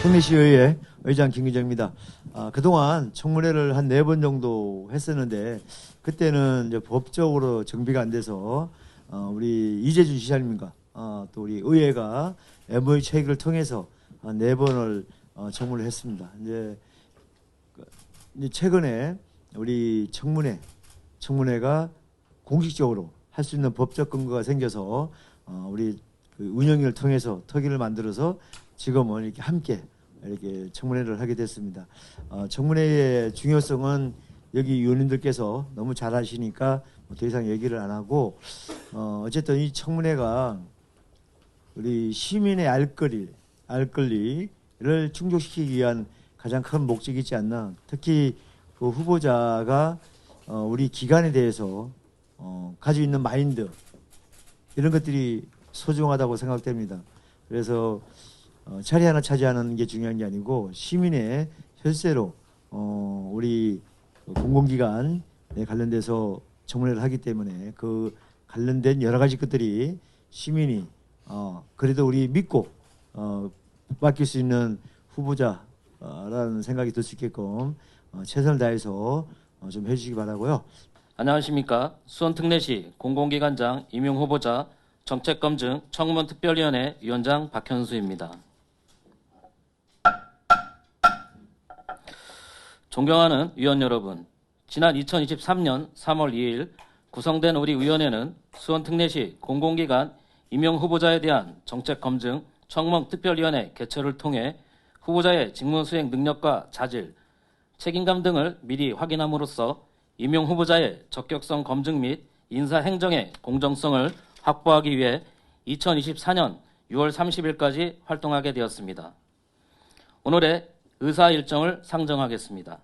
통일시의회 의장 김기정입니다. 그동안 청문회를 한 4번 정도 했었는데 그때는 이제 법적으로 정비가 안 돼서 우리 이재준 지사님과 또 우리 의회가 MOU 체결을 통해서 4번을 청문을 했습니다. 이제 최근에 우리 청문회가 공식적으로 할 수 있는 법적 근거가 생겨서 우리 그 운영위를 통해서 특위를 만들어서 지금은 이렇게 함께 이렇게 청문회를 하게 됐습니다. 청문회의 중요성은 여기 위원님들께서 너무 잘 아시니까 더 이상 얘기를 안 하고 어쨌든 이 청문회가 우리 시민의 알 권리를 충족시키기 위한 가장 큰 목적이 있지 않나. 특히 그 후보자가 우리 기관에 대해서 가지고 있는 마인드 이런 것들이 소중하다고 생각됩니다. 그래서 자리 하나 차지하는 게 중요한 게 아니고 시민의 혈세로 우리 공공기관에 관련돼서 청문회를 하기 때문에 그 관련된 여러 가지 것들이 시민이 그래도 우리 믿고 맡길 수 있는 후보자라는 생각이 들 수 있게끔 최선을 다해서 좀 해주시기 바라고요. 안녕하십니까. 수원특례시 공공기관장 임용후보자 정책검증 청문특별위원회 위원장 박현수입니다. 존경하는 위원 여러분, 지난 2023년 3월 2일 구성된 우리 위원회는 수원특례시 공공기관 임용후보자에 대한 정책검증 청문특별위원회 개최를 통해 후보자의 직무수행 능력과 자질, 책임감 등을 미리 확인함으로써 임용후보자의 적격성 검증 및 인사행정의 공정성을 확보하기 위해 2024년 6월 30일까지 활동하게 되었습니다. 오늘의 의사일정을 상정하겠습니다.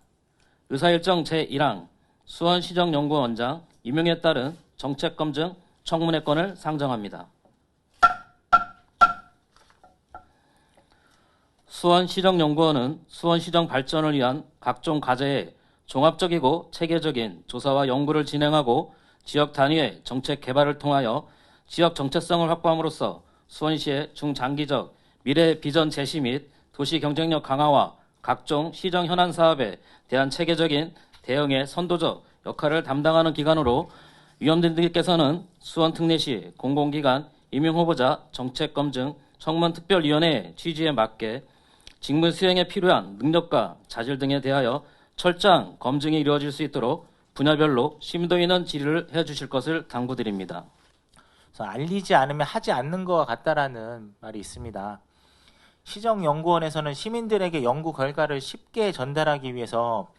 의사일정 제1항 수원시정연구원장 임용에 따른 정책검증 청문회권을 상정합니다. 수원시정연구원은 수원시정 발전을 위한 각종 과제에 종합적이고 체계적인 조사와 연구를 진행하고 지역 단위의 정책 개발을 통하여 지역 정체성을 확보함으로써 수원시의 중장기적 미래 비전 제시 및 도시 경쟁력 강화와 각종 시정 현안 사업에 대한 체계적인 대응의 선도적 역할을 담당하는 기관으로 위원님들께서는 수원특례시 공공기관 임용후보자 정책검증 청문특별위원회의 취지에 맞게 직무 수행에 필요한 능력과 자질 등에 대하여 철저한 검증이 이루어질 수 있도록 분야별로 심도 있는 질의를 해주실 것을 당부드립니다. 그래서 알리지 않으면 하지 않는 것과 같다라는 말이 있습니다. 시정연구원에서는 시민들에게 연구 결과를 쉽게 전달하기 위해서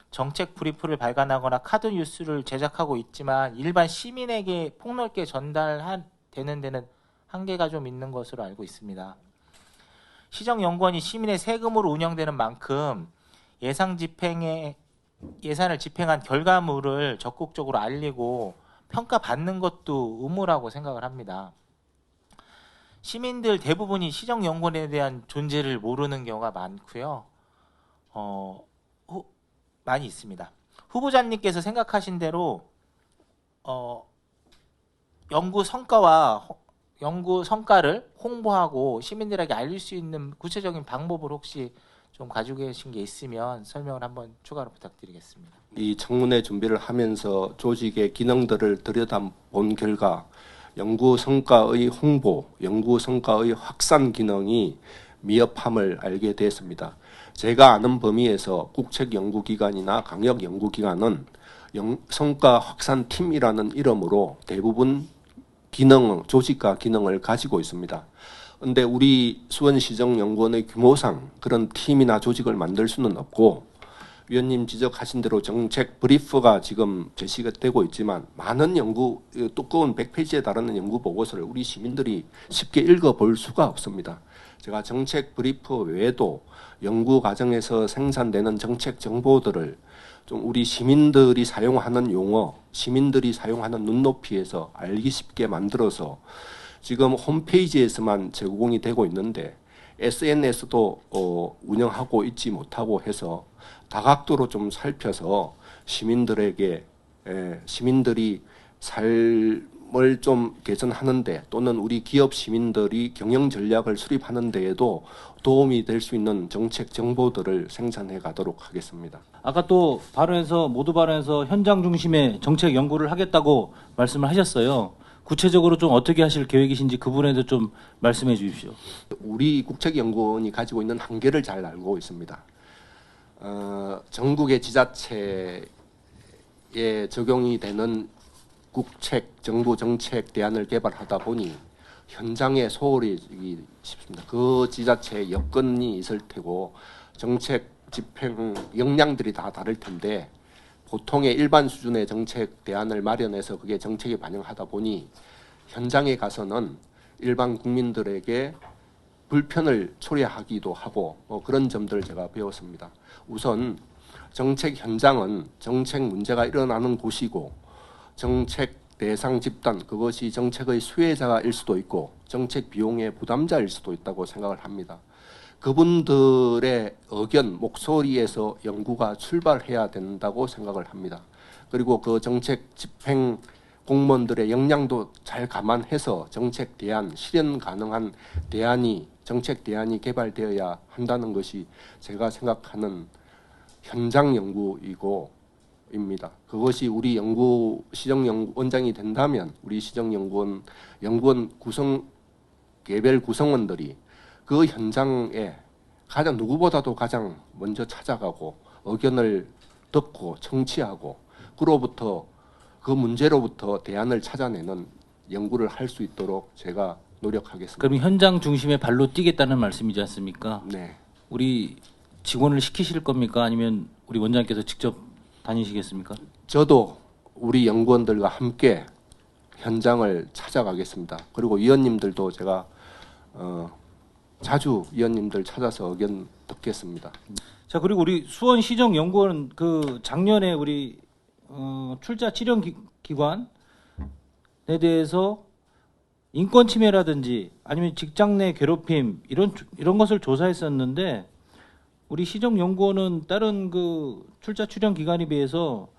정책 브리프를 발간하거나 카드 뉴스를 제작하고 있지만 일반 시민에게 폭넓게 전달되는 데는 한계가 좀 있는 것으로 알고 있습니다. 시정연구원이 시민의 세금으로 운영되는 만큼 예산을 집행한 결과물을 적극적으로 알리고 평가받는 것도 의무라고 생각을 합니다. 시민들 대부분이 시정연구원에 대한 존재를 모르는 경우가 많고요. 많이 있습니다. 후보자님께서 생각하신 대로 연구 성과를 홍보하고 시민들에게 알릴 수 있는 구체적인 방법을 혹시 좀 가지고 계신 게 있으면 설명을 한번 추가로 부탁드리겠습니다. 이 청문회 준비를 하면서 조직의 기능들을 들여다본 결과 연구 성과의 홍보, 연구 성과의 확산 기능이 미흡함을 알게 됐습니다. 제가 아는 범위에서 국책연구기관이나 강력연구기관은 성과 확산팀이라는 이름으로 대부분 조직과 기능을 가지고 있습니다. 그런데 우리 수원시정연구원의 규모상 그런 팀이나 조직을 만들 수는 없고 위원님 지적하신 대로 정책 브리프가 지금 제시가 되고 있지만 많은 두꺼운 100페이지에 달하는 연구 보고서를 우리 시민들이 쉽게 읽어볼 수가 없습니다. 제가 정책 브리프 외에도 연구 과정에서 생산되는 정책 정보들을 좀 우리 시민들이 사용하는 용어, 시민들이 사용하는 눈높이에서 알기 쉽게 만들어서 지금 홈페이지에서만 제공이 되고 있는데 SNS도 운영하고 있지 못하고 해서 다각도로 좀 살펴서 시민들이 을 좀 개선하는데 또는 우리 기업 시민들이 경영 전략을 수립하는 데에도 도움이 될 수 있는 정책 정보들을 생산해 가도록 하겠습니다. 아까 또 발언에서 모두 발언에서 현장 중심의 정책 연구를 하겠다고 말씀을 하셨어요. 구체적으로 좀 어떻게 하실 계획이신지 그 부분에도 좀 말씀해 주십시오. 우리 국책연구원이 가지고 있는 한계를 잘 알고 있습니다. 전국의 지자체에 적용이 되는 국책, 정부 정책 대안을 개발하다 보니 현장에 소홀히 쉽습니다. 그 지자체에 여건이 있을 테고 정책 집행 역량들이 다 다를 텐데 보통의 일반 수준의 정책 대안을 마련해서 그게 정책에 반영하다 보니 현장에 가서는 일반 국민들에게 불편을 초래하기도 하고 그런 점들을 제가 배웠습니다. 우선 정책 현장은 정책 문제가 일어나는 곳이고 정책 대상 집단 그것이 정책의 수혜자일 수도 있고 정책 비용의 부담자일 수도 있다고 생각을 합니다. 그분들의 의견, 목소리에서 연구가 출발해야 된다고 생각을 합니다. 그리고 그 정책 집행 공무원들의 역량도 잘 감안해서 정책 대안, 실현 가능한 대안이 정책 대안이 개발되어야 한다는 것이 제가 생각하는 현장 연구이고 입니다. 그것이 우리 시정연구원장이 된다면 우리 시정연구원 연구원 개별 구성원들이 그 현장에 누구보다도 가장 먼저 찾아가고 의견을 듣고 청취하고 그 문제로부터 대안을 찾아내는 연구를 할 수 있도록 제가 노력하겠습니다. 그럼 현장 중심의 발로 뛰겠다는 말씀이지 않습니까? 네. 우리 직원을 시키실 겁니까? 아니면 우리 원장님께서 직접 다니시겠습니까? 저도 우리 연구원들과 함께 현장을 찾아가겠습니다. 그리고 위원님들도 제가 자주 위원님들 찾아서 의견 듣겠습니다. 자, 그리고 우리 수원시정연구원 그 작년에 우리 출자 치령 기관에 대해서 인권 침해라든지 아니면 직장 내 괴롭힘 이런 것을 조사했었는데 우리 시정연구원은 다른 그 출자 출연 기관에 비해서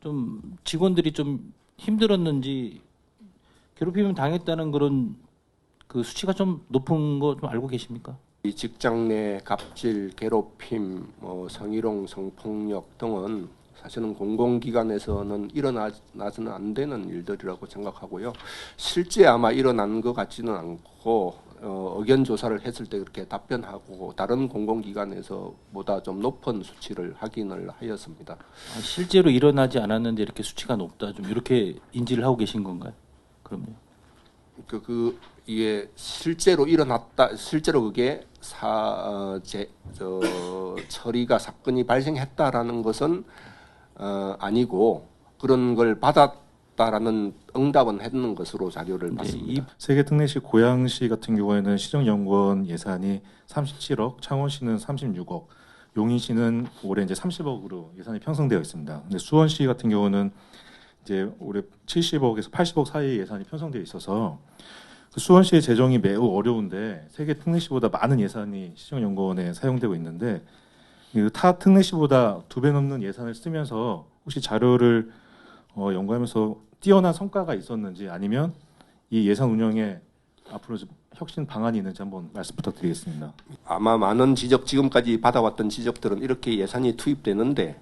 좀 직원들이 좀 힘들었는지 괴롭힘을 당했다는 그런 그 수치가 좀 높은 거 좀 알고 계십니까? 이 직장 내 갑질, 괴롭힘, 성희롱, 성폭력 등은 사실은 공공기관에서는 일어나서는 안 되는 일들이라고 생각하고요. 실제 아마 일어난 것 같지는 않고 의견 조사를 했을 때 그렇게 답변하고 다른 공공기관에서보다 좀 높은 수치를 확인을 하였습니다. 실제로 일어나지 않았는데 이렇게 수치가 높다 좀 이렇게 인지를 하고 계신 건가요? 그럼요. 이게 실제로 일어났다, 실제로 그게 처리가 사건이 발생했다라는 것은 아니고 그런 걸 받았다라는 응답은 했는 것으로 자료를 봤습니다. 세계 특례시 고양시 같은 경우에는 시정연구원 예산이 37억, 창원시는 36억, 용인시는 올해 이제 30억으로 예산이 편성되어 있습니다. 근데 수원시 같은 경우는 이제 올해 70억에서 80억 사이 예산이 편성되어 있어서 그 수원시의 재정이 매우 어려운데 세계 특례시보다 많은 예산이 시정연구원에 사용되고 있는데 타 특례시보다 2배 넘는 예산을 쓰면서 혹시 자료를 연구하면서 뛰어난 성과가 있었는지 아니면 이 예산 운영에 앞으로 혁신 방안이 있는지 한번 말씀 부탁드리겠습니다. 아마 많은 지금까지 받아왔던 지적들은 이렇게 예산이 투입되는데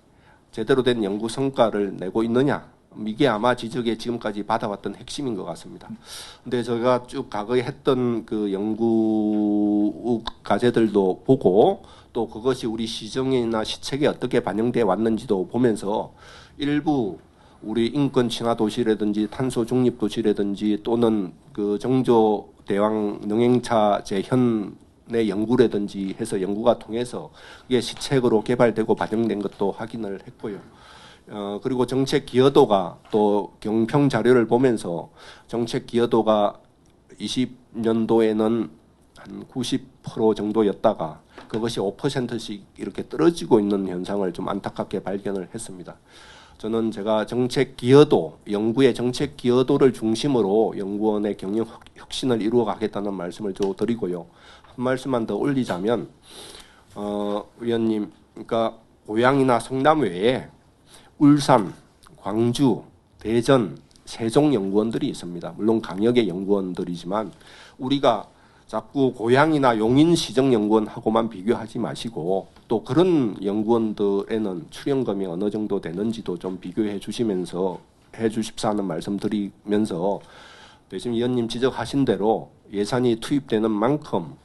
제대로 된 연구 성과를 내고 있느냐, 이게 아마 지적에 지금까지 받아왔던 핵심인 것 같습니다. 근데 제가 쭉 과거에 했던 그 연구 과제들도 보고 또 그것이 우리 시정이나 시책에 어떻게 반영돼 왔는지도 보면서 일부 우리 인권 친화 도시라든지 탄소 중립 도시라든지 또는 그 정조 대왕 능행차 재현의 연구라든지 해서 연구가 통해서 이게 시책으로 개발되고 반영된 것도 확인을 했고요. 그리고 정책 기여도가 또 경평 자료를 보면서 정책 기여도가 20년도에는 한 90% 정도였다가 그것이 5%씩 이렇게 떨어지고 있는 현상을 좀 안타깝게 발견을 했습니다. 저는 제가 정책 기여도, 연구의 정책 기여도를 중심으로 연구원의 경영 혁신을 이루어 가겠다는 말씀을 좀 드리고요. 한 말씀만 더 올리자면, 위원님, 그러니까 고양이나 성남 외에 울산, 광주, 대전, 세종 연구원들이 있습니다. 물론 강역의 연구원들이지만 우리가 자꾸 고양이나 용인시정연구원하고만 비교하지 마시고 또 그런 연구원들에는 출연금이 어느 정도 되는지도 좀 비교해 주시면서 해 주십사 하는 말씀 드리면서 지금 위원님 지적하신 대로 예산이 투입되는 만큼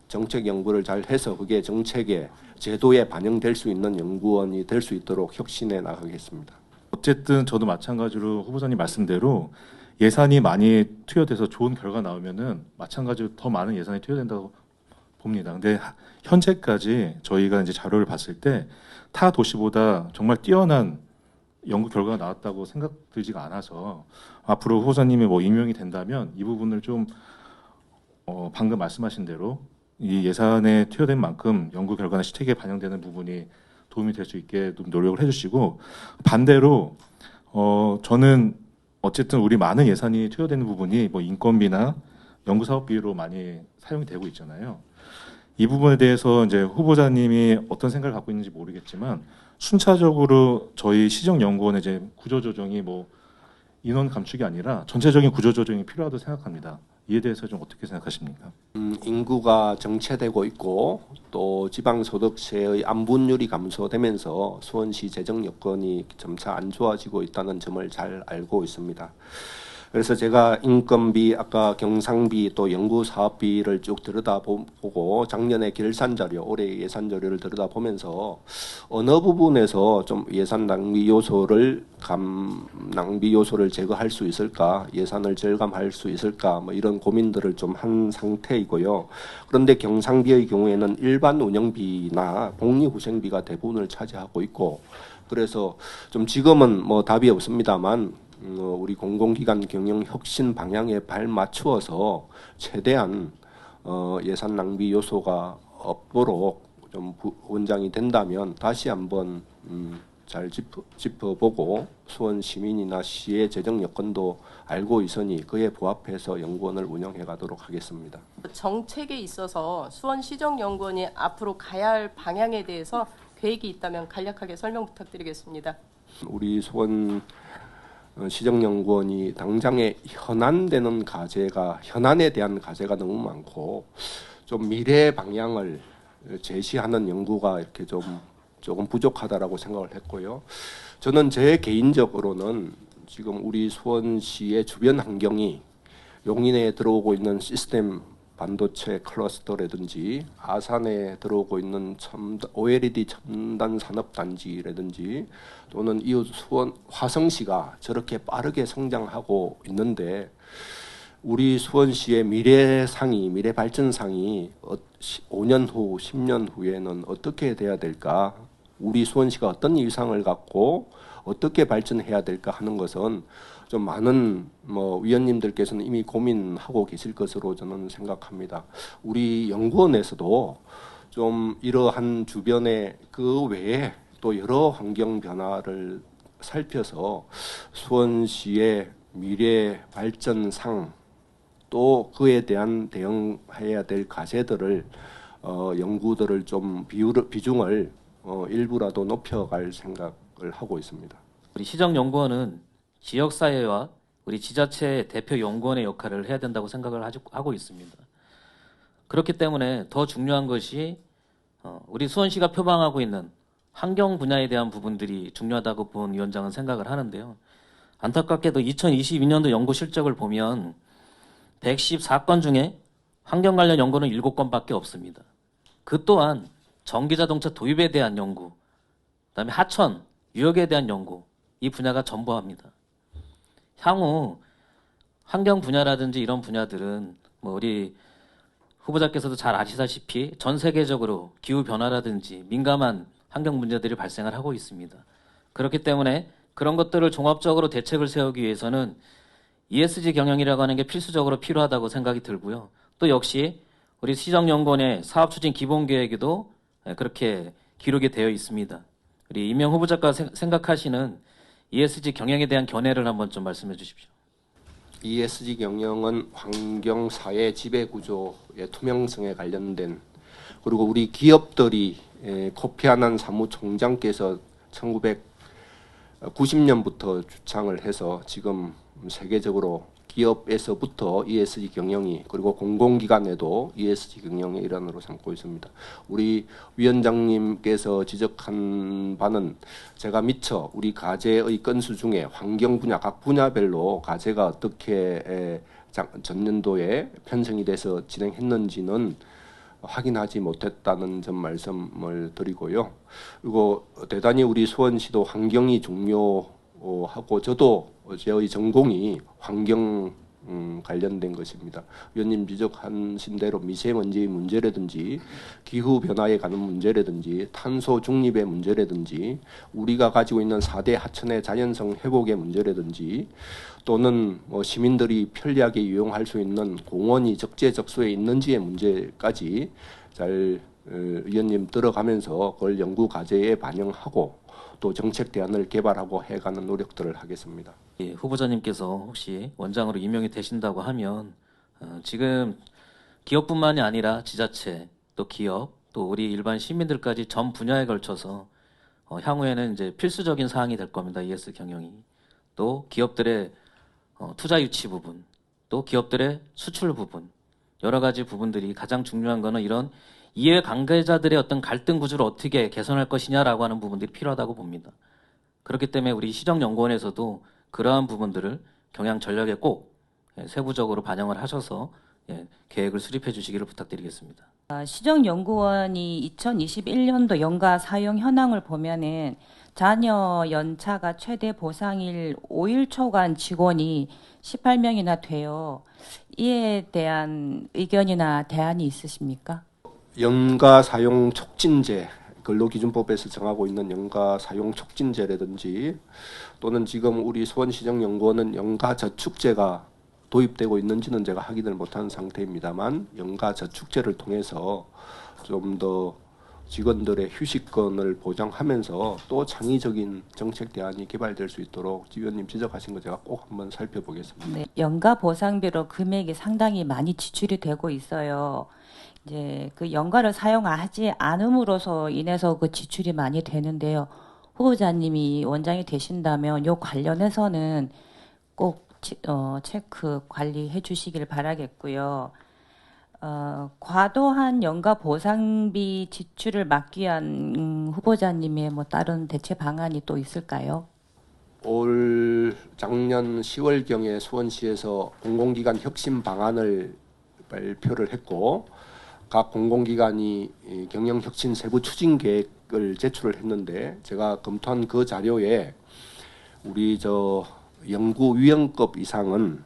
정책 연구를 잘 해서 그게 정책에 제도에 반영될 수 있는 연구원이 될 수 있도록 혁신해 나가겠습니다. 어쨌든 저도 마찬가지로 후보자님 말씀대로 예산이 많이 투여돼서 좋은 결과 나오면은 마찬가지로 더 많은 예산이 투여된다고 봅니다. 근데 현재까지 저희가 이제 자료를 봤을 때 타 도시보다 정말 뛰어난 연구 결과가 나왔다고 생각 들지가 않아서 앞으로 후보자님이 뭐 임명이 된다면 이 부분을 좀 방금 말씀하신 대로 이 예산에 투여된 만큼 연구 결과나 시책에 반영되는 부분이 도움이 될 수 있게 좀 노력을 해주시고 반대로 저는 어쨌든 우리 많은 예산이 투여되는 부분이 뭐 인건비나 연구사업비로 많이 사용이 되고 있잖아요. 이 부분에 대해서 이제 후보자님이 어떤 생각을 갖고 있는지 모르겠지만 순차적으로 저희 시정연구원의 이제 구조조정이 뭐 인원 감축이 아니라 전체적인 구조조정이 필요하다고 생각합니다. 이에 대해서 좀 어떻게 생각하십니까? 인구가 정체되고 있고 또 지방소득세의 안분율이 감소되면서 수원시 재정 여건이 점차 안 좋아지고 있다는 점을 잘 알고 있습니다. 그래서 제가 인건비, 아까 경상비 또 연구사업비를 쭉 들여다보고 작년에 결산 자료, 올해 예산 자료를 들여다보면서 어느 부분에서 좀 예산 낭비 요소를 제거할 수 있을까, 예산을 절감할 수 있을까, 뭐 이런 고민들을 좀 한 상태이고요. 그런데 경상비의 경우에는 일반 운영비나 복리후생비가 대부분을 차지하고 있고, 그래서 좀 지금은 뭐 답이 없습니다만. 우리 공공기관 경영 혁신 방향에 발맞추어서 최대한 예산 낭비 요소가 없도록 좀 원장이 된다면 다시 한번 잘 짚어보고 수원 시민이나 시의 재정 여건도 알고 있으니 그에 부합해서 연구원을 운영해 가도록 하겠습니다. 정책에 있어서 수원시정연구원이 앞으로 가야 할 방향에 대해서 계획이 있다면 간략하게 설명 부탁드리겠습니다. 우리 수원 시정연구원이 당장에 현안에 대한 과제가 너무 많고 좀 미래 방향을 제시하는 연구가 이렇게 조금 부족하다라고 생각을 했고요. 저는 제 개인적으로는 지금 우리 수원시의 주변 환경이 용인에 들어오고 있는 시스템 반도체 클러스터라든지 아산에 들어오고 있는 OLED 첨단 산업 단지라든지 또는 이웃 수원 화성시가 저렇게 빠르게 성장하고 있는데 우리 수원시의 미래 발전상이 5년 후, 10년 후에는 어떻게 돼야 될까? 우리 수원시가 어떤 위상을 갖고 어떻게 발전해야 될까 하는 것은 좀 많은 위원님들께서는 이미 고민하고 계실 것으로 저는 생각합니다. 우리 연구원에서도 좀 이러한 주변의 그 외에 또 여러 환경 변화를 살펴서 수원시의 미래 발전상 또 그에 대한 대응해야 될 과제들을 연구들을 좀 비중을 일부라도 높여갈 생각을 하고 있습니다. 우리 시정연구원은 지역사회와 우리 지자체 대표 연구원의 역할을 해야 된다고 생각을 하고 있습니다. 그렇기 때문에 더 중요한 것이 우리 수원시가 표방하고 있는 환경 분야에 대한 부분들이 중요하다고 본 위원장은 생각을 하는데요. 안타깝게도 2022년도 연구 실적을 보면 114건 중에 환경 관련 연구는 7건밖에 없습니다. 그 또한 전기자동차 도입에 대한 연구, 그다음에 하천, 유역에 대한 연구, 이 분야가 전부합니다. 향후 환경 분야라든지 이런 분야들은 우리 후보자께서도 잘 아시다시피 전 세계적으로 기후 변화라든지 민감한 환경 문제들이 발생을 하고 있습니다. 그렇기 때문에 그런 것들을 종합적으로 대책을 세우기 위해서는 ESG 경영이라고 하는 게 필수적으로 필요하다고 생각이 들고요. 또 역시 우리 시정연구원의 사업추진 기본계획에도 그렇게 기록이 되어 있습니다. 우리 이명 후보자가 생각하시는 ESG 경영에 대한 견해를 한번 좀 말씀해 주십시오. ESG 경영은 환경, 사회, 지배 구조의 투명성에 관련된 그리고 우리 기업들이 코피아난 사무총장께서 1990년부터 주창을 해서 지금 세계적으로 기업에서부터 ESG 경영이 그리고 공공기관에도 ESG 경영의 일환으로 삼고 있습니다. 우리 위원장님께서 지적한 바는 제가 미처 우리 과제의 건수 중에 환경 분야 각 분야별로 과제가 어떻게 전년도에 편성이 돼서 진행했는지는 확인하지 못했다는 점 말씀을 드리고요. 그리고 대단히 우리 수원시도 환경이 중요하고 저도 저의 전공이 환경 관련된 것입니다. 위원님 지적하신 대로 미세먼지 문제라든지 기후 변화에 관한 문제라든지 탄소 중립의 문제라든지 우리가 가지고 있는 4대 하천의 자연성 회복의 문제라든지 또는 뭐 시민들이 편리하게 이용할 수 있는 공원이 적재적소에 있는지의 문제까지 잘 위원님 들어가면서 그걸 연구 과제에 반영하고 또 정책 대안을 개발하고 해가는 노력들을 하겠습니다. 예, 후보자님께서 혹시 원장으로 임명이 되신다고 하면 지금 기업뿐만이 아니라 지자체, 또 기업, 또 우리 일반 시민들까지 전 분야에 걸쳐서 향후에는 이제 필수적인 사항이 될 겁니다. ESG 경영이. 또 기업들의 투자 유치 부분, 또 기업들의 수출 부분, 여러 가지 부분들이 가장 중요한 거는 이런 이해 관계자들의 어떤 갈등 구조를 어떻게 개선할 것이냐라고 하는 부분들이 필요하다고 봅니다. 그렇기 때문에 우리 시정연구원에서도 그러한 부분들을 경영 전략에 꼭 세부적으로 반영을 하셔서 계획을 수립해 주시기를 부탁드리겠습니다. 시정연구원이 2021년도 연가 사용 현황을 보면은 자녀 연차가 최대 보상일 5일 초간 직원이 18명이나 돼요. 이에 대한 의견이나 대안이 있으십니까? 연가 사용 촉진제, 근로기준법에서 정하고 있는 연가 사용 촉진제라든지 또는 지금 우리 수원시정연구원은 연가 저축제가 도입되고 있는지는 제가 확인을 못한 상태입니다만 연가 저축제를 통해서 좀 더 직원들의 휴식권을 보장하면서 또 창의적인 정책 대안이 개발될 수 있도록 위원님 지적하신 거 제가 꼭 한번 살펴보겠습니다. 네, 연가 보상비로 금액이 상당히 많이 지출이 되고 있어요. 이제 그 연가를 사용하지 않음으로써 인해서 그 지출이 많이 되는데요. 후보자님이 원장이 되신다면 요 관련해서는 꼭 체크 관리해 주시길 바라겠고요. 과도한 연가 보상비 지출을 막기 위한 후보자님의 뭐 다른 대체 방안이 또 있을까요? 올 작년 10월경에 수원시에서 공공기관 혁신 방안을 발표를 했고 각 공공기관이 경영혁신 세부 추진 계획을 제출을 했는데 제가 검토한 그 자료에 우리 연구위원급 이상은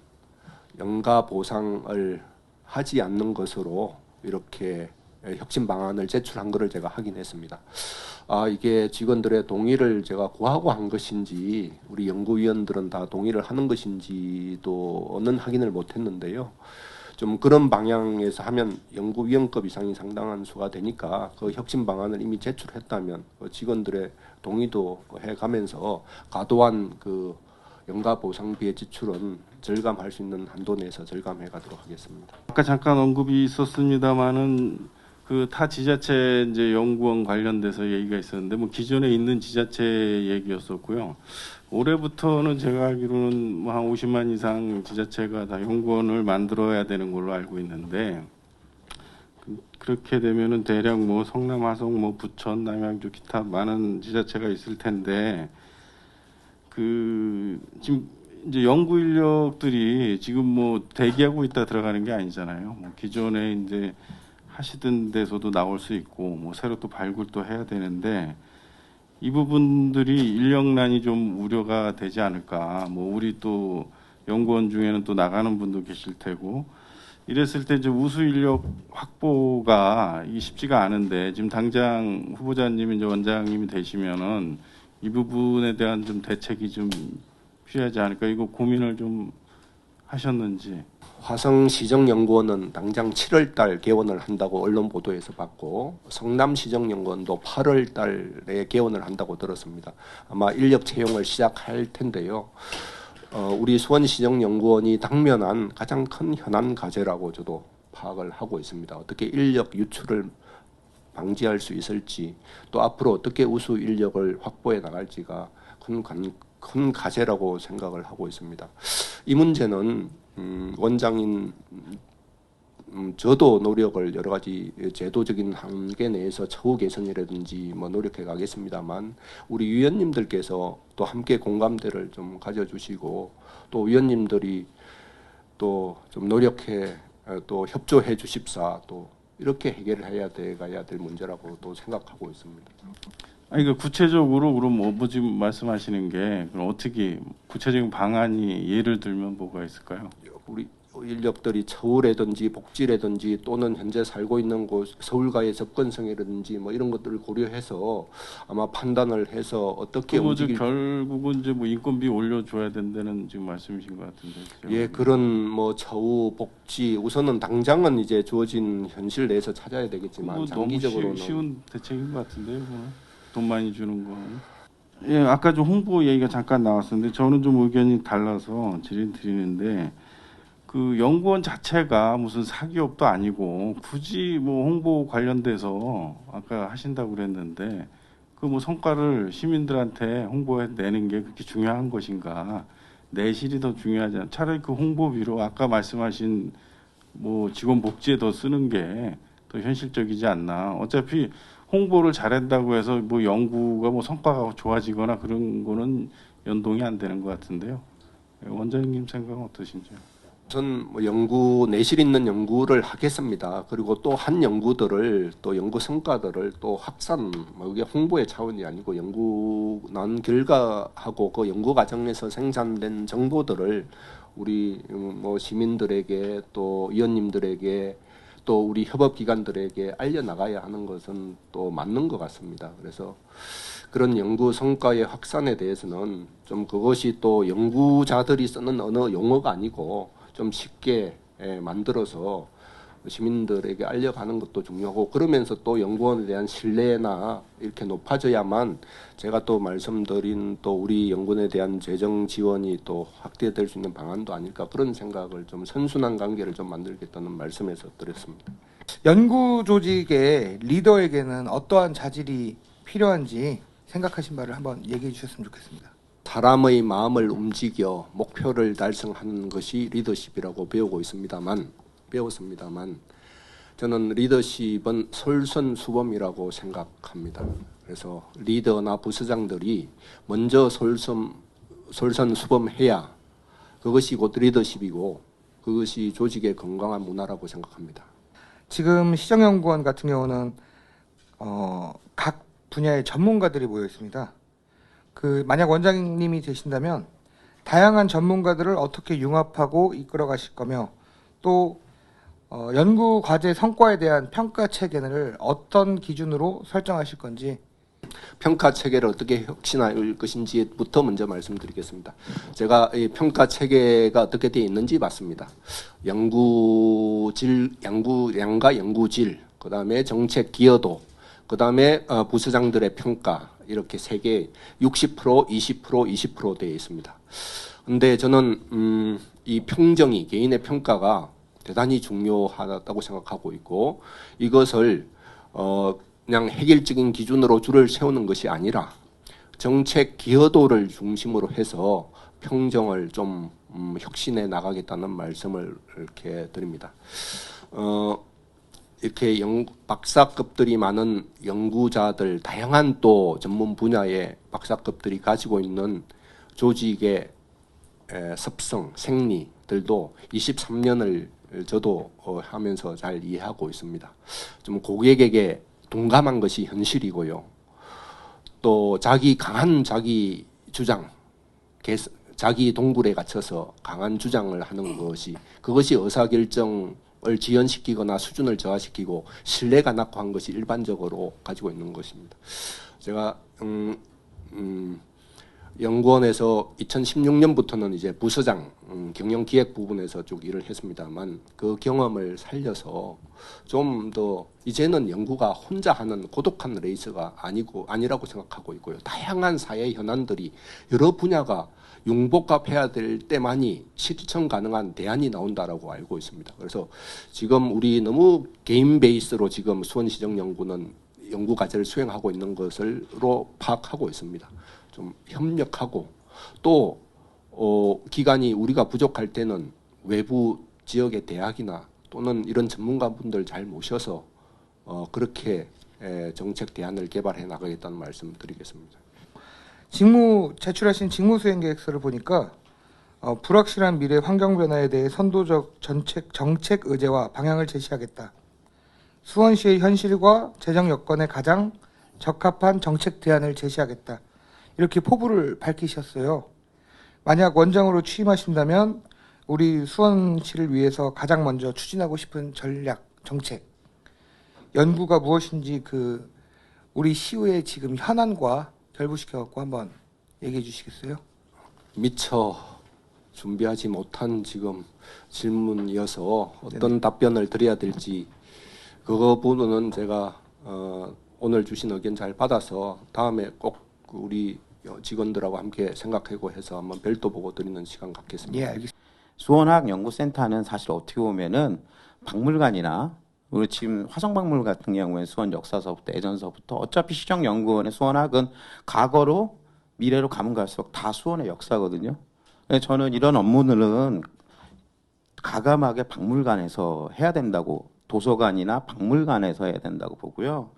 연가 보상을 하지 않는 것으로 이렇게 혁신 방안을 제출한 것을 제가 확인했습니다. 이게 직원들의 동의를 제가 구하고 한 것인지 우리 연구위원들은 다 동의를 하는 것인지도는 확인을 못했는데요. 좀 그런 방향에서 하면 연구위원급 이상이 상당한 수가 되니까 그 혁신 방안을 이미 제출했다면 그 직원들의 동의도 해가면서 과도한 그 연가 보상비의 지출은 절감할 수 있는 한도 내에서 절감해 가도록 하겠습니다. 아까 잠깐 언급이 있었습니다만은 그 타 지자체 이제 연구원 관련돼서 얘기가 있었는데 뭐 기존에 있는 지자체 얘기였었고요. 올해부터는 제가 알기로는 뭐 한 50만 이상 지자체가 다 연구원을 만들어야 되는 걸로 알고 있는데 그렇게 되면은 대략 뭐 성남, 화성, 뭐 부천, 남양주 기타 많은 지자체가 있을 텐데 지금 이제 연구 인력들이 지금 뭐 대기하고 있다 들어가는 게 아니잖아요. 뭐 기존에 이제 하시던 데서도 나올 수 있고 뭐 새로 또 발굴도 해야 되는데 이 부분들이 인력난이 좀 우려가 되지 않을까. 뭐 우리 또 연구원 중에는 또 나가는 분도 계실 테고 이랬을 때 이제 우수 인력 확보가 이게 쉽지가 않은데 지금 당장 후보자님이 이제 원장님이 되시면은 이 부분에 대한 좀 대책이 좀 필요하지 않을까 이거 고민을 좀 하셨는지. 화성시정연구원은 당장 7월달 개원을 한다고 언론 보도에서 봤고 성남시정연구원도 8월달에 개원을 한다고 들었습니다. 아마 인력 채용을 시작할 텐데요. 우리 수원시정연구원이 당면한 가장 큰 현안 과제라고 저도 파악을 하고 있습니다. 어떻게 인력 유출을 방지할 수 있을지 또 앞으로 어떻게 우수 인력을 확보해 나갈지가 큰 과제라고 생각을 하고 있습니다. 이 문제는 원장인 저도 노력을 여러 가지 제도적인 한계 내에서 처우 개선이라든지 뭐 노력해 가겠습니다만 우리 위원님들께서 또 함께 공감대를 좀 가져주시고 또 위원님들이 또 좀 노력해 또 협조해 주십사 또 이렇게 해결해야 가야 될 문제라고 또 생각하고 있습니다. 아니 그 구체적으로 그럼 뭐 지금 말씀하시는 게 그럼 어떻게 구체적인 방안이 예를 들면 뭐가 있을까요? 우리 인력들이 처우라든지 복지라든지 또는 현재 살고 있는 곳 서울과의 접근성이라든지 뭐 이런 것들을 고려해서 아마 판단을 해서 어떻게 움직일 결국은 이제 뭐 인건비 올려줘야 된다는 지금 말씀이신 것 같은데. 예, 그런 뭐 처우 복지 우선은 당장은 이제 주어진 현실 내에서 찾아야 되겠지만 장기적으로는 너무 쉬운 대책인 것 같은데요. 돈 많이 주는 거. 예, 아까 좀 홍보 얘기가 잠깐 나왔었는데 저는 좀 의견이 달라서 질의 드리는데. 그 연구원 자체가 무슨 사기업도 아니고 굳이 뭐 홍보 관련돼서 아까 하신다고 그랬는데 그 뭐 성과를 시민들한테 홍보해 내는 게 그렇게 중요한 것인가? 내실이 더 중요하지 않나? 차라리 그 홍보비로 아까 말씀하신 뭐 직원 복지에 더 쓰는 게 더 현실적이지 않나? 어차피 홍보를 잘한다고 해서 뭐 연구가 뭐 성과가 좋아지거나 그런 거는 연동이 안 되는 것 같은데요. 원장님 생각은 어떠신지요? 전 뭐 내실 있는 연구를 하겠습니다. 그리고 또 한 연구들을 또 연구 성과들을 또 확산, 뭐 이게 홍보의 차원이 아니고 연구 난 결과하고 그 연구 과정에서 생산된 정보들을 우리 뭐 시민들에게 또 위원님들에게 또 우리 협업기관들에게 알려나가야 하는 것은 또 맞는 것 같습니다. 그래서 그런 연구 성과의 확산에 대해서는 좀 그것이 또 연구자들이 쓰는 언어 용어가 아니고 좀 쉽게 만들어서 시민들에게 알려가는 것도 중요하고 그러면서 또 연구원에 대한 신뢰나 이렇게 높아져야만 제가 또 말씀드린 또 우리 연구원에 대한 재정 지원이 또 확대될 수 있는 방안도 아닐까 그런 생각을 좀 선순환 관계를 좀 만들겠다는 말씀에서 드렸습니다. 연구 조직의 리더에게는 어떠한 자질이 필요한지 생각하신 바를 한번 얘기해 주셨으면 좋겠습니다. 사람의 마음을 움직여 목표를 달성하는 것이 리더십이라고 배웠습니다만 저는 리더십은 솔선수범이라고 생각합니다. 그래서 리더나 부서장들이 먼저 솔선수범해야 그것이 곧 리더십이고 그것이 조직의 건강한 문화라고 생각합니다. 지금 시정연구원 같은 경우는 각 분야의 전문가들이 모여 있습니다. 만약 원장님이 되신다면 다양한 전문가들을 어떻게 융합하고 이끌어 가실 거며 또 연구 과제 성과에 대한 평가 체계를 어떤 기준으로 설정하실 건지 평가 체계를 어떻게 혁신할 것인지부터 먼저 말씀드리겠습니다. 제가 이 평가 체계가 어떻게 되어 있는지 봤습니다. 양과 연구질, 그 다음에 정책 기여도, 그 다음에 부서장들의 평가 이렇게 세 개 60%, 20%, 20% 되어 있습니다. 근데 저는 이 평정이 개인의 평가가 대단히 중요하다고 생각하고 있고 이것을 그냥 획일적인 기준으로 줄을 세우는 것이 아니라 정책 기여도를 중심으로 해서 평정을 좀 혁신해 나가겠다는 말씀을 이렇게 드립니다. 이렇게 박사급들이 많은 연구자들, 다양한 또 전문 분야의 박사급들이 가지고 있는 조직의 습성, 생리들도 23년을 저도 하면서 잘 이해하고 있습니다. 좀 고객에게 동감한 것이 현실이고요. 또 강한 자기 주장, 자기 동굴에 갇혀서 강한 주장을 하는 그것이 의사결정을 지연시키거나 수준을 저하시키고 신뢰가 낙후한 것이 일반적으로 가지고 있는 것입니다. 제가 연구원에서 2016년부터는 이제 부서장 경영기획 부분에서 쭉 일을 했습니다만 그 경험을 살려서 좀 더 이제는 연구가 혼자 하는 고독한 레이스가 아니라고 생각하고 있고요. 다양한 사회 현안들이 여러 분야가 융복합해야 될 때만이 실천 가능한 대안이 나온다라고 알고 있습니다. 그래서 지금 우리 너무 개인 베이스로 지금 수원시정연구는 연구 과제를 수행하고 있는 것으로 파악하고 있습니다. 좀 협력하고 또 기관이 우리가 부족할 때는 외부 지역의 대학이나 또는 이런 전문가분들 잘 모셔서 그렇게 정책 대안을 개발해 나가겠다는 말씀 드리겠습니다. 제출하신 직무수행 계획서를 보니까 불확실한 미래 환경 변화에 대해 선도적 정책 의제와 방향을 제시하겠다. 수원시의 현실과 재정 여건에 가장 적합한 정책 대안을 제시하겠다. 이렇게 포부를 밝히셨어요. 만약 원장으로 취임하신다면 우리 수원시를 위해서 가장 먼저 추진하고 싶은 전략, 정책, 연구가 무엇인지 우리 시의회 지금 현안과 결부시켜갖고 한번 얘기해 주시겠어요? 미처 준비하지 못한 지금 질문이어서 어떤 답변을 드려야 될지 그거 부분은 제가 오늘 주신 의견 잘 받아서 다음에 꼭 우리 직원들하고 함께 생각하고 해서 한번 별도 보고 드리는 시간 갖겠습니다. 예, 알겠습니다. 수원학연구센터는 사실 어떻게 보면은 박물관이나 우리 지금 화성박물관 같은 경우에 수원 역사서부터 예전서부터 어차피 시정연구원의 수원학은 과거로 미래로 가면 갈수록 다 수원의 역사거든요. 그래서 저는 이런 업무들은 과감하게 박물관에서 해야 된다고, 도서관이나 박물관에서 해야 된다고 보고요.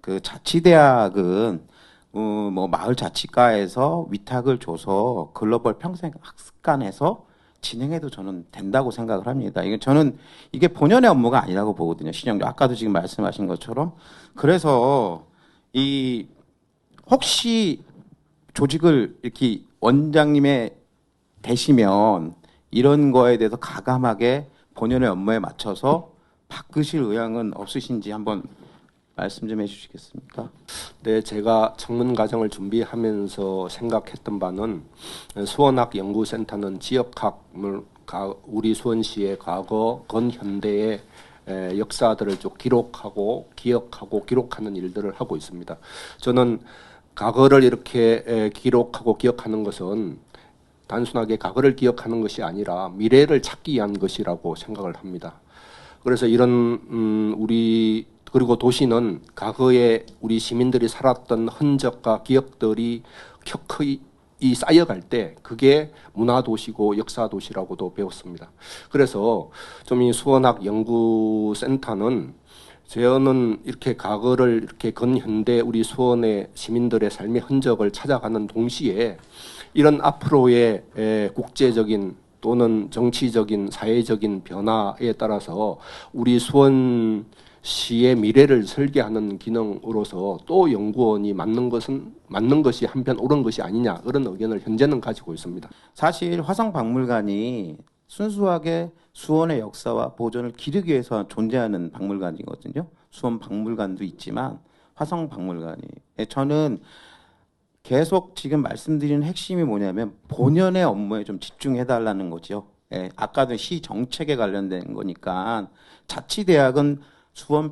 그 자치대학은 뭐 마을 자치과에서 위탁을 줘서 글로벌 평생 학습관에서 진행해도 저는 된다고 생각을 합니다. 저는 이게 본연의 업무가 아니라고 보거든요. 신영도 아까도 지금 말씀하신 것처럼. 그래서 혹시 조직을 이렇게 원장님의 되시면 이런 거에 대해서 과감하게 본연의 업무에 맞춰서 바꾸실 의향은 없으신지 한번 말씀 좀 해주시겠습니까? 네, 제가 청문 과정을 준비하면서 생각했던 바는 수원학연구센터는 우리 수원시의 과거 근현대의 역사들을 쭉 기록하고 기억하고 기록하는 일들을 하고 있습니다. 저는 과거를 이렇게 기록하고 기억하는 것은 단순하게 과거를 기억하는 것이 아니라 미래를 찾기 위한 것이라고 생각을 합니다. 그래서 이런 그리고 도시는 과거에 우리 시민들이 살았던 흔적과 기억들이 켜켜이 쌓여갈 때 그게 문화도시고 역사도시라고도 배웠습니다. 그래서 좀 이 수원학연구센터는 저는 이렇게 과거를 이렇게 근현대 우리 수원의 시민들의 삶의 흔적을 찾아가는 동시에 이런 앞으로의 국제적인 또는 정치적인 사회적인 변화에 따라서 우리 수원시의 미래를 설계하는 기능으로서 또 연구원이 맞는 것이 한편 옳은 것이 아니냐 그런 의견을 현재는 가지고 있습니다. 사실 화성박물관이 순수하게 수원의 역사와 보존을 기르기 위해서 존재하는 박물관이거든요. 수원 박물관도 있지만 화성박물관이. 저는 계속 지금 말씀드리는 핵심이 뭐냐면 본연의 업무에 좀 집중해달라는 거죠. 아까도 시 정책에 관련된 거니까 자치대학은 수원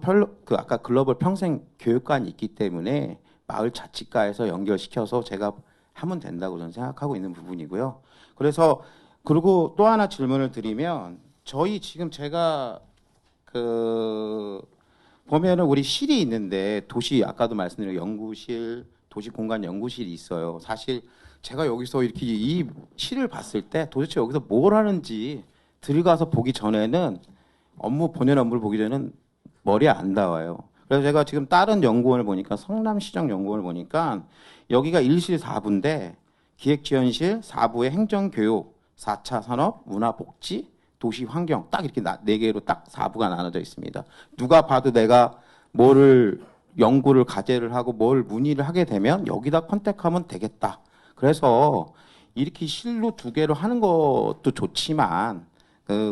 아까 글로벌 평생 교육관이 있기 때문에 마을 자치과에서 연결시켜서 제가 하면 된다고 저는 생각하고 있는 부분이고요. 그리고 또 하나 질문을 드리면 저희 지금 제가 보면은 우리 실이 있는데 도시 아까도 말씀드린 연구실 도시공간 연구실이 있어요. 사실 제가 여기서 이렇게 이 실을 봤을 때 도대체 여기서 뭘 하는지 들어가서 보기 전에는 본연 업무를 보기 전에는 머리에 안 닿아요. 그래서 제가 지금 다른 연구원을 보니까 성남시정연구원을 보니까 여기가 1실 4부인데 기획지원실 4부에 행정교육, 4차 산업, 문화복지, 도시환경 딱 이렇게 4개로 딱 4부가 나눠져 있습니다. 누가 봐도 내가 뭐를 연구를 과제를 하고 뭘 문의를 하게 되면 여기다 컨택하면 되겠다. 그래서 이렇게 실로 2개로 하는 것도 좋지만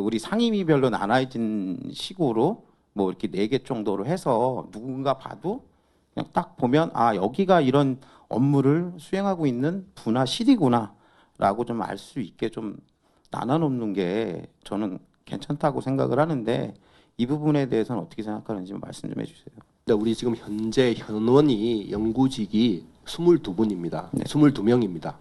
우리 상임위별로 나눠진 식으로 뭐 이렇게 4개 정도로 해서 누군가 봐도 그냥 딱 보면 여기가 이런 업무를 수행하고 있는 실이구나 라고 좀 알 수 있게 좀 나눠놓는 게 저는 괜찮다고 생각을 하는데 이 부분에 대해서는 어떻게 생각하는지 말씀 좀 해주세요. 우리 지금 현재 현원이 연구직이 22분입니다. 22명입니다.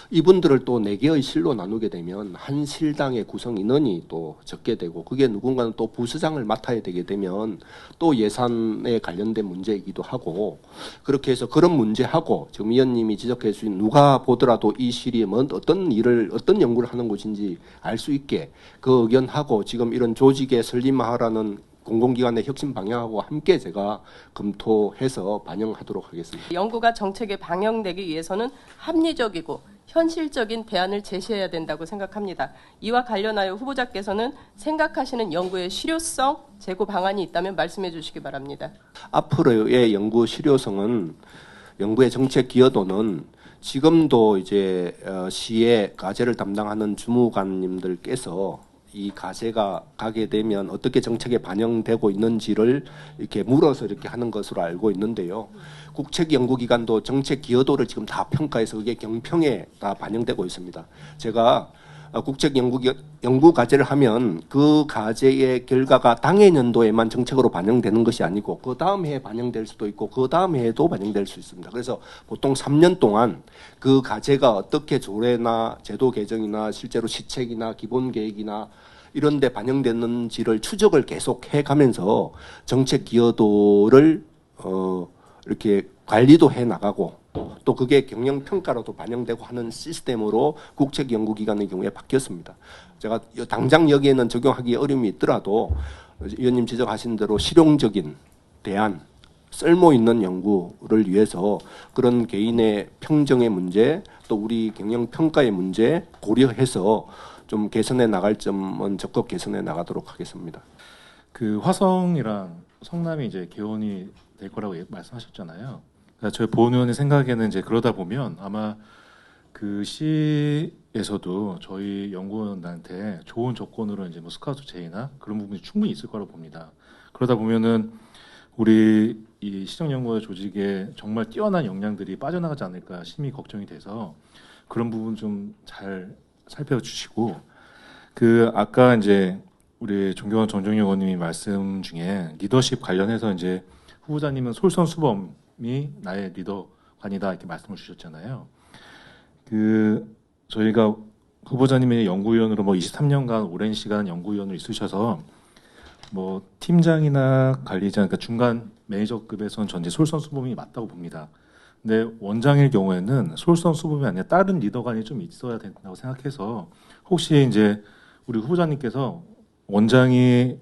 이분들을 또 4개의 실로 나누게 되면 한 실당의 구성 인원이 또 적게 되고 그게 누군가는 또 부서장을 맡아야 되게 되면 또 예산에 관련된 문제이기도 하고 그렇게 해서 그런 문제하고 지금 위원님이 지적해 주신 누가 보더라도 이 실이 어떤 일을 어떤 연구를 하는 곳인지 알 수 있게 그 의견하고 지금 이런 조직의 설립하라는 공공기관의 혁신 방향하고 함께 제가 검토해서 반영하도록 하겠습니다. 연구가 정책에 반영되기 위해서는 합리적이고 현실적인 대안을 제시해야 된다고 생각합니다. 이와 관련하여 후보자께서는 생각하시는 연구의 실효성, 재고 방안이 있다면 말씀해 주시기 바랍니다. 앞으로의 연구 실효성은 연구의 정책 기여도는 지금도 이제 시의 과제를 담당하는 주무관님들께서 이 과제가 가게 되면 어떻게 정책에 반영되고 있는지를 이렇게 물어서 이렇게 하는 것으로 알고 있는데요. 국책연구기관도 정책 기여도를 지금 다 평가해서 그게 경평에 다 반영되고 있습니다. 제가 국책연구 과제를 하면 그 과제의 결과가 당해 연도에만 정책으로 반영되는 것이 아니고 그 다음 해에 반영될 수도 있고 그 다음 해에도 반영될 수 있습니다. 그래서 보통 3년 동안 그 과제가 어떻게 조례나 제도 개정이나 실제로 시책이나 기본 계획이나 이런 데 반영됐는지를 추적을 계속 해가면서 정책 기여도를 이렇게 관리도 해 나가고 또 그게 경영평가로도 반영되고 하는 시스템으로 국책연구기관의 경우에 바뀌었습니다. 제가 당장 여기에는 적용하기 어려움이 있더라도 위원님 지적하신 대로 실용적인 대안, 쓸모 있는 연구를 위해서 그런 개인의 평정의 문제 또 우리 경영평가의 문제 고려해서 좀 개선해 나갈 점은 적극 개선해 나가도록 하겠습니다. 그 화성이랑 성남이 이제 개원이 될 거라고 말씀하셨잖아요. 그러니까 저희 보은 의원의 생각에는 이제 그러다 보면 아마 그 시에서도 저희 연구원한테 좋은 조건으로 이제 뭐 스카우트 제의나 그런 부분이 충분히 있을 거라고 봅니다. 그러다 보면은 우리 이 시정연구원 조직에 정말 뛰어난 역량들이 빠져나가지 않을까 심히 걱정이 돼서 그런 부분 좀 잘 살펴주시고 그 아까 이제 우리 존경하는 정정희 의원님이 말씀 중에 리더십 관련해서 이제 후보자님은 솔선수범이 나의 리더관이다 이렇게 말씀을 주셨잖아요. 그 저희가 후보자님의 연구위원으로 뭐 23년간 오랜 시간 연구위원으로 있으셔서 뭐 팀장이나 관리자 그러니까 중간 매니저급에서는 전제 솔선수범이 맞다고 봅니다. 근데 원장일 경우에는 솔선수범이 아니라 다른 리더관이 좀 있어야 된다고 생각해서 혹시 이제 우리 후보자님께서 원장이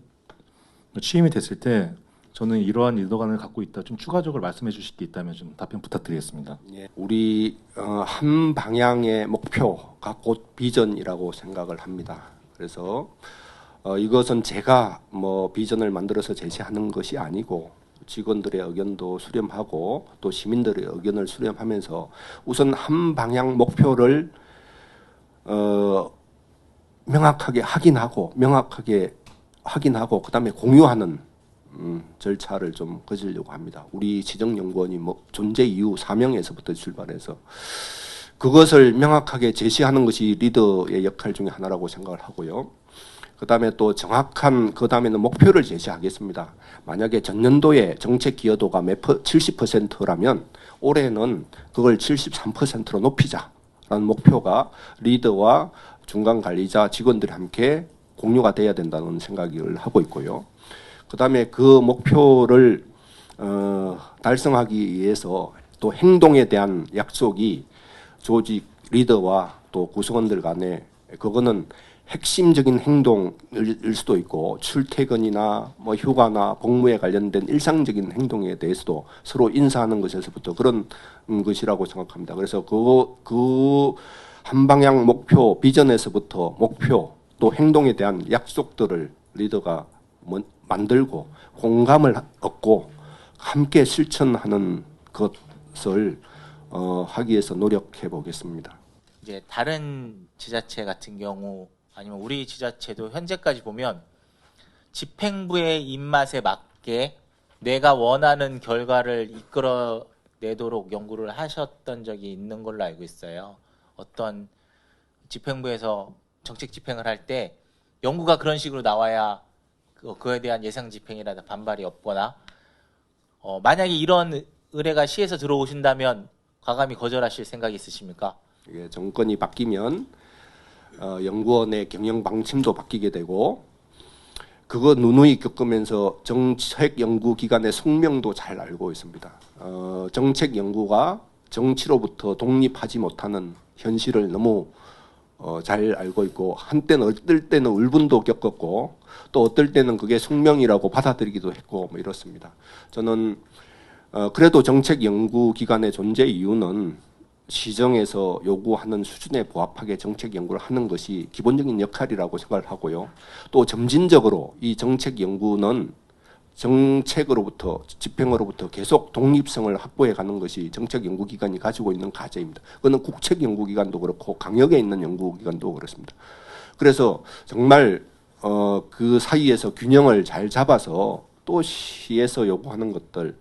취임이 됐을 때 저는 이러한 리더관을 갖고 있다. 좀 추가적으로 말씀해 주실 게 있다면 좀 답변 부탁드리겠습니다. 예, 우리 한 방향의 목표가 곧 비전이라고 생각을 합니다. 그래서 이것은 제가 뭐 비전을 만들어서 제시하는 것이 아니고 직원들의 의견도 수렴하고 또 시민들의 의견을 수렴하면서 우선 한 방향 목표를 명확하게 확인하고 그다음에 공유하는 절차를 좀 거치려고 합니다. 우리 지정연구원이 뭐 존재 이유 사명에서부터 출발해서 그것을 명확하게 제시하는 것이 리더의 역할 중에 하나라고 생각을 하고요. 그다음에 또 정확한 그다음에는 목표를 제시하겠습니다. 만약에 전년도에 정책 기여도가 70%라면 올해는 그걸 73%로 높이자라는 목표가 리더와 중간 관리자 직원들이 함께 공유가 돼야 된다는 생각을 하고 있고요. 그다음에 그 목표를 달성하기 위해서 또 행동에 대한 약속이 조직 리더와 또 구성원들 간에 그거는 핵심적인 행동일 수도 있고 출퇴근이나 뭐 휴가나 복무에 관련된 일상적인 행동에 대해서도 서로 인사하는 것에서부터 그런 것이라고 생각합니다. 그래서 그 한 방향 목표 비전에서부터 목표 또 행동에 대한 약속들을 리더가 만들고 공감을 얻고 함께 실천하는 것을 하기 위해서 노력해 보겠습니다. 이제 다른 지자체 같은 경우 아니면 우리 지자체도 현재까지 보면 집행부의 입맛에 맞게 내가 원하는 결과를 이끌어내도록 연구를 하셨던 적이 있는 걸로 알고 있어요. 어떤 집행부에서 정책 집행을 할 때 연구가 그런 식으로 나와야 그에 대한 예상 집행이라든 반발이 없거나 만약에 이런 의뢰가 시에서 들어오신다면 과감히 거절하실 생각이 있으십니까? 이게 정권이 바뀌면 연구원의 경영 방침도 바뀌게 되고 그거 누누이 겪으면서 정책 연구 기관의 숙명도 잘 알고 있습니다. 정책 연구가 정치로부터 독립하지 못하는 현실을 너무 잘 알고 있고 한때는 어떨 때는 울분도 겪었고 또 어떨 때는 그게 숙명이라고 받아들이기도 했고 뭐 이렇습니다. 저는 그래도 정책 연구 기관의 존재 이유는 시정에서 요구하는 수준에 부합하게 정책 연구를 하는 것이 기본적인 역할이라고 생각을 하고요. 또 점진적으로 이 정책 연구는 정책으로부터 집행으로부터 계속 독립성을 확보해 가는 것이 정책 연구기관이 가지고 있는 과제입니다. 그거는 국책 연구기관도 그렇고 강역에 있는 연구기관도 그렇습니다. 그래서 정말 그 사이에서 균형을 잘 잡아서 또 시에서 요구하는 것들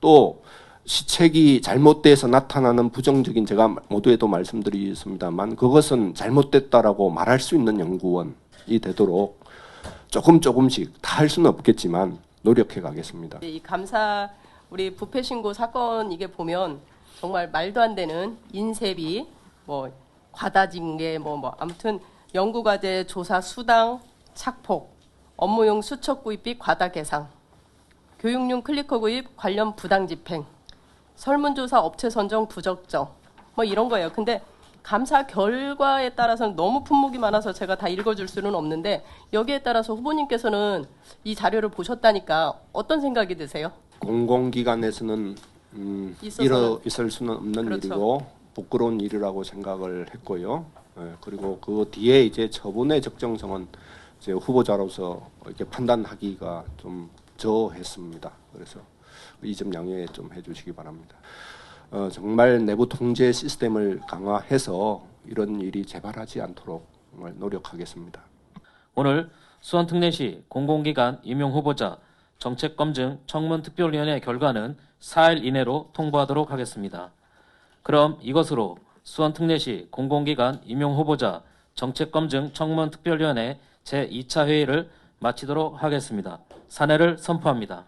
또 시책이 잘못돼서 나타나는 부정적인 제가 모두에도 말씀드리겠습니다만 그것은 잘못됐다라고 말할 수 있는 연구원이 되도록 조금씩 다 할 수는 없겠지만 노력해 가겠습니다. 이 감사 우리 부패 신고 사건 이게 보면 정말 말도 안 되는 인쇄비 뭐 과다 징계 뭐 아무튼 연구과제 조사 수당 착폭 업무용 수첩 구입비 과다 계상 교육용 클리커 구입 관련 부당 집행 설문조사 업체 선정 부적정 뭐 이런 거예요. 근데 감사 결과에 따라서는 너무 품목이 많아서 제가 다 읽어줄 수는 없는데 여기에 따라서 후보님께서는 이 자료를 보셨다니까 어떤 생각이 드세요? 공공기관에서는 있을 수는 없는 그렇죠. 일이고 부끄러운 일이라고 생각을 했고요. 그리고 그 뒤에 이제 처분의 적정성은 이제 후보자로서 이렇게 판단하기가 좀 저했습니다. 그래서 이 점 양해 좀 해주시기 바랍니다. 정말 내부 통제 시스템을 강화해서 이런 일이 재발하지 않도록 정말 노력하겠습니다. 오늘 수원특례시 공공기관 임용 후보자 정책검증 청문특별위원회 결과는 4일 이내로 통보하도록 하겠습니다. 그럼 이것으로 수원특례시 공공기관 임용 후보자 정책검증 청문특별위원회 제2차 회의를 마치도록 하겠습니다. 사내를 선포합니다.